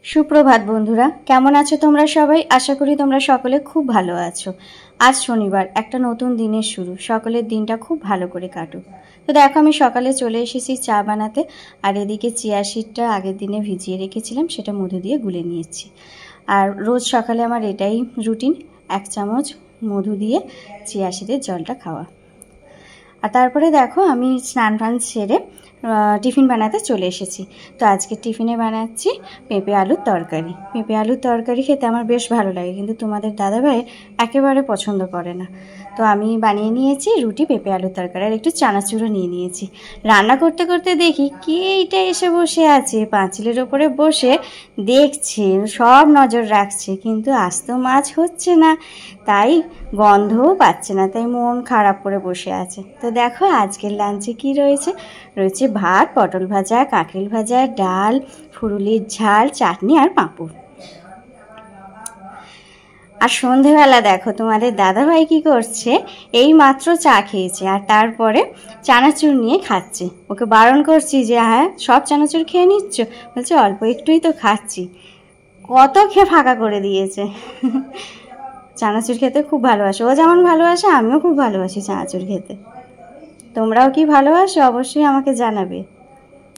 সুপ্রভাত বন্ধুরা, কেমন আছো তোমরা সবাই? আশা করি তোমরা সকলে খুব ভালো আছো। আজ শনিবার, একটা নতুন দিনের শুরু। সকলের দিনটা খুব ভালো করে কাটুক। তো দেখো, আমি সকালে চলে এসেছি চা বানাতে। আর এদিকে চিয়া সিডটা আগের দিনে ভিজিয়ে রেখেছিলাম, সেটা মধু দিয়ে গুলে নিয়েছি। আর রোজ সকালে আমার এটাই রুটিন, 1 চামচ মধু দিয়ে চিয়া সিডের জলটা খাওয়া। আর তারপরে দেখো, আমি স্নান টান সেরে টিফিন বানাতে চলে এসেছি। তো আজকে টিফিনে বানাচ্ছি পেঁপে আলুর তরকারি। পেঁপে আলুর তরকারি খেতে আমার বেশ ভালো লাগে, কিন্তু তোমাদের দাদাভাই একেবারে পছন্দ করে না। তো আমি বানিয়ে নিয়েছি রুটি, পেঁপে আলুর তরকারি, আর একটু চানাচুরও নিয়ে নিয়েছি। রান্না করতে করতে দেখি কে এইটা এসে বসে আছে, পাঁচিলের ওপরে বসে দেখছে, সব নজর রাখছে, কিন্তু আস্ত মাছ হচ্ছে না, তাই গন্ধও পাচ্ছে না, তাই মন খারাপ করে বসে আছে। তো দেখো আজকের লাঞ্চে কি রয়েছে। রয়েছে ভাত, পটল ভাজা, কাঁকরোল ভাজা, ডাল, ফুরুলির ঝাল, চাটনি আর পাঁপড়। আর সন্ধেবেলা দেখো তোমাদের দাদাভাই কি করছে, এই মাত্র চা খেয়েছে আর তারপরে চানাচুর নিয়ে খাচ্ছে। ওকে বারণ করছি যে হ্যাঁ, সব চানাচুর খেয়ে নিচ্ছ? বলছে অল্প একটুই তো খাচ্ছি। কত খেয়ে ফাঁকা করে দিয়েছে। চানাচুর খেতে খুব ভালোবাসে, ও যেমন ভালোবাসে আমিও খুব ভালোবাসি চানাচুর খেতে। তোমরাও কি ভালোবাসো? অবশ্যই আমাকে জানাবে।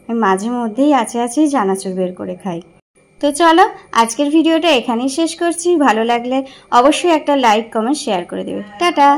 আমি মাঝে মধ্যেই আছেই চানাচুর বের করে খাই। তো চলো, আজকের ভিডিওটা এখানেই শেষ করছি। ভালো লাগলে অবশ্যই একটা লাইক, কমেন্ট, শেয়ার করে দেবে। টাটা।